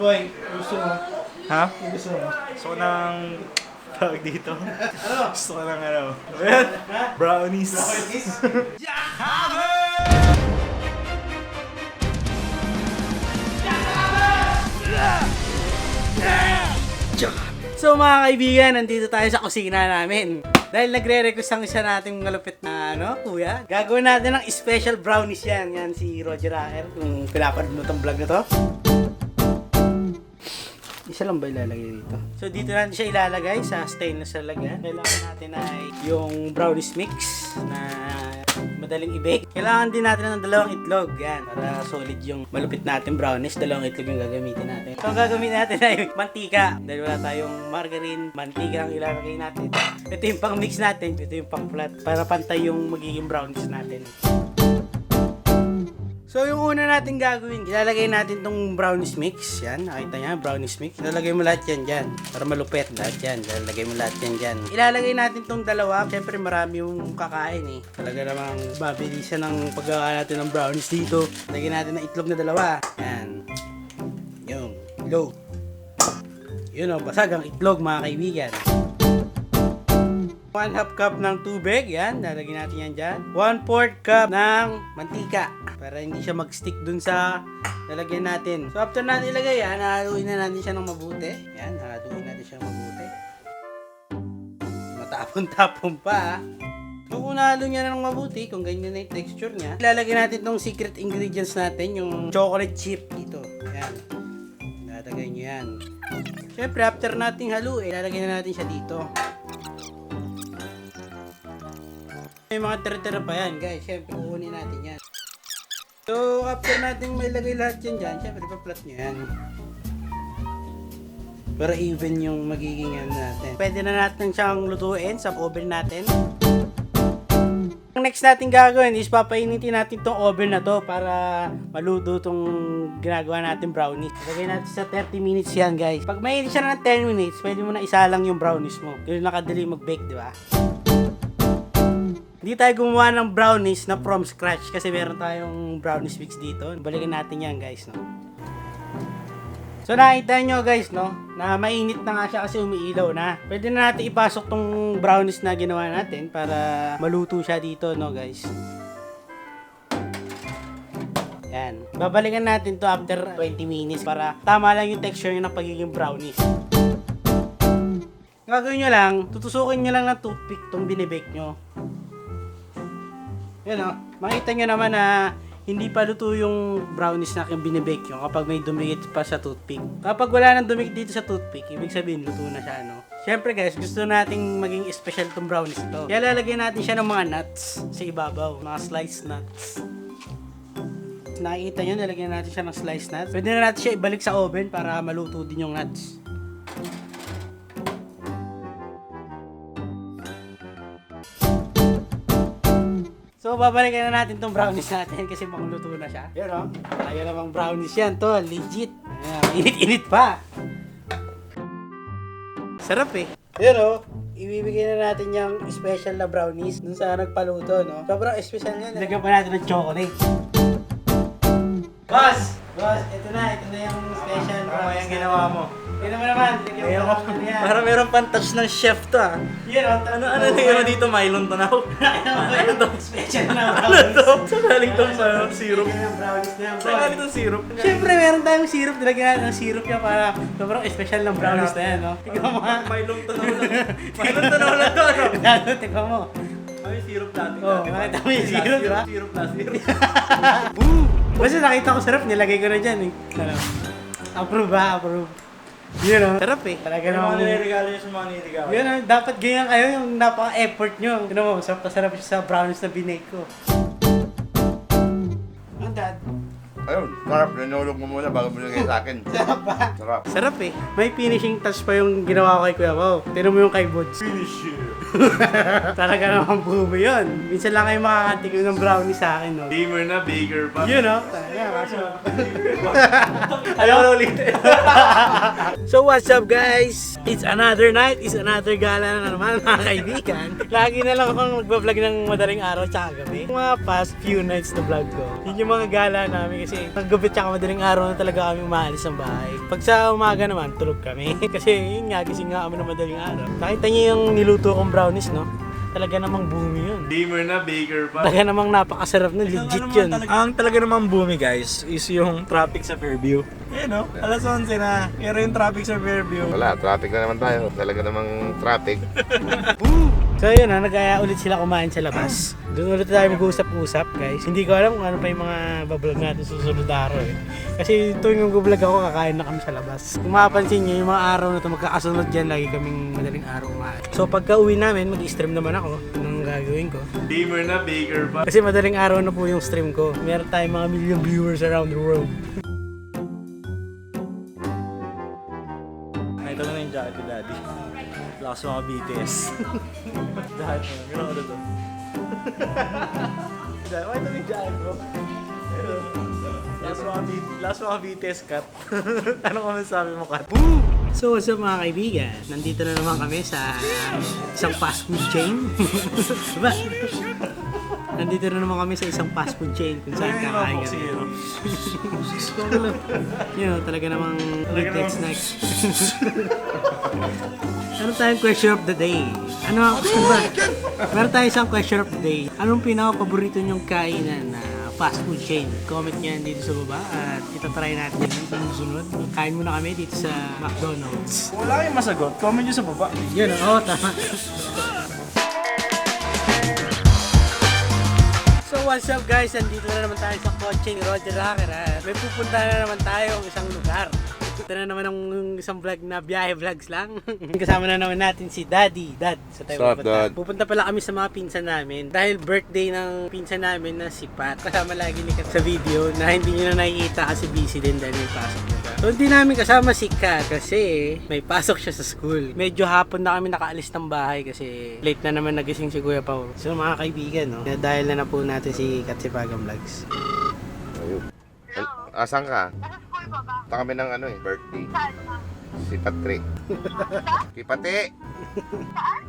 boy, gusto mo? Ha? Gusto mo? Gusto ko ng... tawag dito. Gusto ko ng ano? Ayan! Brownies! So mga kaibigan, nandito tayo sa kusina namin. Dahil nagre-request ang isa nating malupit na kuya. Gagawin natin ng special brownies yan. Yan si Roger Aher, kung pinapanood mo itong vlog na to. Isa lang ba ilalagay dito? So dito natin siya ilalagay sa stainless na lagyan. Kailangan natin ay yung brownies mix na madaling i-bake. Kailangan din natin ng 2 itlog. Yan, para solid yung malupit natin brownies. 2 itlog yung gagamitin natin. So ang gagamitin natin ay mantika. Dahil wala tayong margarine, mantika ang ilalagay natin. Ito yung pang mix natin. Ito yung pang flat. Para pantay yung magiging brownies natin. So yung una natin gagawin, ilalagay natin tong brownies mix. Yan, nakita niya, brownies mix. Ilalagay mo lahat yan dyan, para malupit. Lahat yan, ilalagay mo lahat yan dyan. Ilalagay natin tong dalawa, syempre marami yung kakain eh. Talaga namang mabilisan ng paggawa natin ng brownies dito. Lagyan natin ng itlog na 2. Yan. Yung itlog. Yun o, basag ang itlog mga kaibigan. 1/2 cup ng tubig, yan, lalagyan natin yan dyan. 1/4 cup ng mantika, para hindi siya mag-stick dun sa lalagyan natin. So after natin ilagay yan, haluin na natin siya ng mabuti. Yan, haluin natin siya ng mabuti. Matapon-tapon pa. So kung nahalo niya na ng mabuti, kung ganyan na yung texture niya, ilalagay natin tong secret ingredients natin, yung chocolate chip dito. Yan, ilalagay nyo yan. Siyempre, after nating haluin, ilalagay na natin siya dito. May mga tira-tira pa yan, guys. Siyempre, kukunin natin yan. So, after natin may lagay lahat yan dyan, siyempre, pa-flat nyo yan. Para even yung magiging yan natin. Pwede na natin siyang lutuin sa oven natin. Ang next natin gagawin is papainitin natin tong oven na to para maluto tong ginagawa natin brownies. Lagay natin sa 30 minutes yan, guys. Pag mainit siya ng 10 minutes, pwede mo na isalang yung brownies mo. Kasi nakadali mag-bake, di ba? Hindi tayo gumawa ng brownies na from scratch kasi meron tayong brownies mix dito. Balikan natin yan, guys, no? So nakita nyo, guys, no, na mainit na nga siya kasi umiilaw na. Pwede na natin ipasok tong brownies na ginawa natin para maluto siya dito, no, guys. Yan. Babalikan natin to after 20 minutes para tama lang yung texture ng pagiging brownies. Gagawin nyo lang, tutusukin nyo lang ng toothpick tong binibake nyo. Yan o, makita nyo naman na hindi pa luto yung brownies na binibake nyo kapag may dumikit pa sa toothpick. Kapag wala nang dumikit dito sa toothpick, ibig sabihin luto na siya, no? Siyempre guys, gusto nating maging special tong brownies to. Kaya lalagyan natin siya ng mga nuts sa ibabaw, mga sliced nuts. Nakikita nyo, lalagyan natin siya ng sliced nuts. Pwede na natin siya ibalik sa oven para maluto din yung nuts. So, babalikan na natin tong brownies natin kasi makuluto na siya. Yan o. Ayaw namang brownies yan to. Legit. Ayan, init-init pa. Sarap eh. Yan o. Ibibigay na natin yung special na brownies dun sa nagpaluto, no? Sobrang special yan. Lagyan pa natin ng chocolate. Boss! Boss, ito na yung special brownies. Ano yung ginawa mo? Yan naman. Lagyan mo naman yan. Para meron pang touch ng chef to ah. Yan o. Ano tingin mo dito? Mylon to na ako. Ano to? Special na Ano brownies. to? Saan galing tong syrup? Special na brownies na yan. Saan galing tong syrup? Siyempre, meron tayong syrup. Nilagyan natin ng syrup yan para sobrang special ng brownies na yan, no? Tignan mo ha. Mylon to na ulit. Mylon to na ulit to ano? Lalo, tignan mo. Ay, syrup dati. Oo, nakita mo yung syrup, di ba? Syrup na syrup. Basta nakita ko sarap, nilagay ko na dyan eh. Ano? Approve ha, approve. Yun o. Sarap eh. Talaga Ano naman. mga niregalo nyo sa mga niregalo? Yun o, dapat ganyan kayo yung napaka-effort nyo. Tignan mo, sarap na sarap siya sa brownies na binake ko. Ang dad. Ayun, sarap. Nanulog mo muna bago binigay sa akin. Sarap ba? Sarap. Sarap eh. May finishing touch pa yung ginawa ko kay Kuya Pao. Tignan mo yung kay Bods. Finish you. Talaga naman bubo yun. Minsan lang kayo makakatikim ng brownie sa akin, no? Gamer na, bigger pa. Yun, no? Talaga, kaso. Ayaw ko na ulitin. So what's up guys? It's another night, it's another gala na naman mga kaibigan. Lagi na lang akong magbablog ng madaling araw tsaka gabi. Yung mga past few nights na vlog ko, yun yung mga gala namin kasi gabi tsaka madaling araw na talaga kami umaalis ng bahay. Pag sa umaga naman, tulog kami. Kasi yun nga, gising nga kami ng madaling araw. Nakita niyo yung niluto kong brownies, no? Talaga namang boomy yun. Gamer na, baker pa. Talaga namang napakasarap na, legit yun. Ang talaga namang boomy guys is yung traffic sa Fairview. Eh no, alas 11 na. Pero yung traffic sa Fairview. Wala, traffic na naman tayo. Talaga namang traffic. So yun nag-aya ulit sila kumain sa labas. Doon ulit tayo mag-usap-usap guys. Hindi ko alam kung ano pa yung mga bablog natin sa susunod na araw eh. Kasi tuwing mag-vlog ako, kakain na kami sa labas. Kung mapapansin nyo, yung mga araw na ito magkakasunod dyan, lagi kaming madaling araw kumain. So pagka uwi namin, mag-stream naman ako. Anong gagawin ko? Gamer na, baker pa. Kasi madaling araw na po yung stream ko. Meron tayong mga million viewers around the world. Ito na yung jacket ni Daddy. Lakas mga BTS. Jacket mo. Gano'n ko dito. Ito na yung jacket bro. Last mga BTS cut. Ano ka masasabi mo, cut? So what's up mga kaibigan? Nandito na naman kami sa isang fast food chain. Diba? Nandito na naman kami sa isang fast food chain kung saan kakain kami. You know, talaga namang legit snacks. Meron tayong question of the day. Ano ba? Meron tayong isang question of the day. Anong pinaka-paborito nyong kainan na fast food chain? Comment nyo yan dito sa baba at itatry natin yun sa susunod. Kain muna kami dito sa McDonald's. Wala kayong masagot. Comment nyo sa baba. Yun, oo, tama. So what's up guys? Nandito na naman tayo sa kotse ni Roger Hacker at may pupunta na naman tayo isang lugar. Ito na naman ang isang vlog na biyahe vlogs lang. Kasama na naman natin si Daddy. Dad, sa tayo Sup, pupunta. Dad? Pupunta pala kami sa mga pinsan namin dahil birthday ng pinsan namin na si Pat. Kasama lagi ni Kat sa video na hindi nyo na nakikita kasi busy din dahil may pasok na siya. So hindi namin kasama si Kat kasi may pasok siya sa school. Medyo hapon na kami nakaalis ng bahay kasi late na naman nagising si Kuya Pao. So mga kaibigan, no? Dahil na po natin si Kat Sipagang Vlogs. Ayun. Asan ka? Punta kami ng birthday. Si Patrick. Kipati.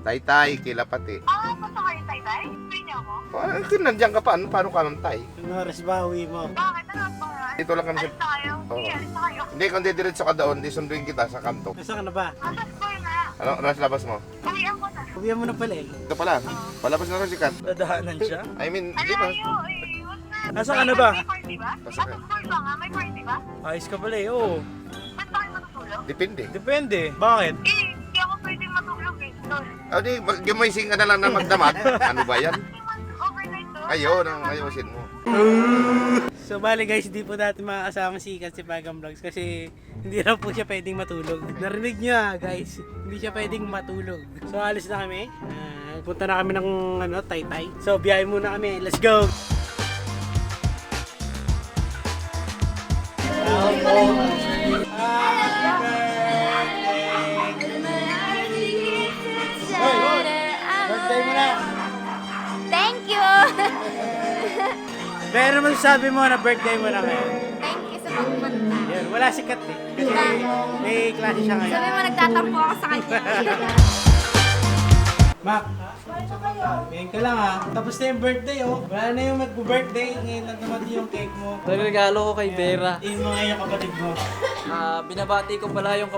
Tay-tay, kilapati. Punta kayo, Tay-Tay? Free niyo ako? Kung nandiyan ka pa, paano ka ng tay? Ano oras ba uwi mo? Bakit? Ano ba? Dito lang kami sa... Alis na kayo? Sige, Oo. alis na kayo. Hindi, kung didiretso ka doon, di sunduin kita sa kanto. Nasaan ka na ba? Nasa school na. Ano, nasa labas mo? Uwian ko na. Uwihan mo na pala eh. Ito pala. Palabas na rin si Kat. Dadahanan siya. I mean, di ba? Alayo, wag na. Nasaan ka na ba? May party ba? Pasok Nasa school ka nga, may party ba? Ayos ka pala eh. Oo. Ba't ba kayo matutulog? Depende. Depende. Bakit? Hindi ako pwedeng matulog eh. Tol. O di, gumising ka na lang na magdamag. Ano ba yan? Overnight to. Ayun, ang ayusin mo. So bali guys, hindi po natin makakasama si Kat Sipagang Vlogs kasi hindi raw po siya pwedeng matulog. Narinig nyo guys, hindi siya pwedeng matulog. So alis na kami. Punta na kami ng Tay-Tay. So biyahe muna kami. Let's go! Birthday mo na! Thank you! Pero masasabi mo na birthday mo na ngayon. Thank you sa pagpunta. Yun, wala si Kat eh. Kasi may klase siya ngayon. Sabi mo nagtatampo ako sa kanya. Mac, ngayon ka lang ha. Tapos na yung birthday oh. Wala na yung mag-birthday. Ngayon lang naman yung cake mo. Ito yung regalo ko kay Vera. Tingin mo ngayon yung kapatid mo. Binabati ko pala yung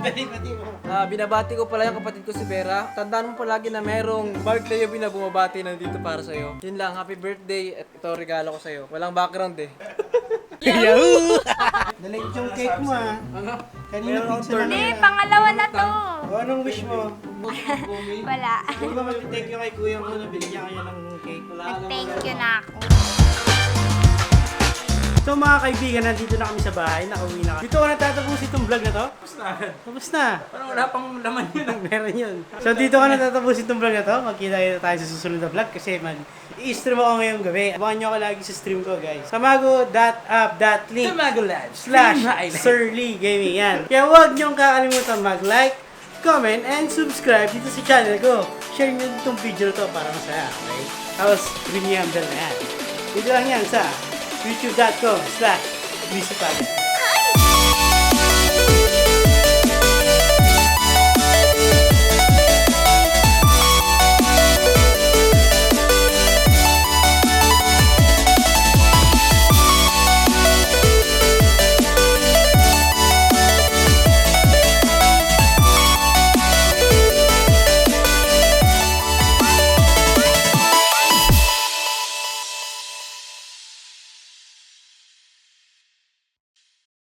Dali-pati mo. binabati ko pala yung kapatid ko si Vera. Tandaan mo palagi na merong birthday yung binabumabati nandito para sa'yo. Yun lang, happy birthday at ito regalo ko sa'yo. Walang background eh. Yahoo! Dalit yung cake mo ha. Ano? Kanina pizza na Hindi, lang. pangalawa na to. O anong wish mo? Wala. Huwag ba mag-thank you kay kuya mo na binigyan kayo ng cake? Nag-thank you na ako. So mga kaibigan, nandito na kami sa bahay, nakauwi na kami. Dito ko natatapos itong vlog na to? Tapos na. Tapos na. Parang wala pang laman yun. Meron yun. So dito ko natatapos itong vlog na to. Magkita tayo sa susunod na vlog kasi man, i-stream ako ngayong gabi. Abangan nyo ako lagi sa stream ko guys. Tamago.app.link Tamago Live. /Sirlee Gaming yan. Kaya huwag nyong kakalimutan mag-like, comment, and subscribe dito sa channel ko. Share nyo itong video na to para masaya. Okay? Tapos, ring nyo yung bell na yan. Dito lang yan sa youtube.com/Luisipag.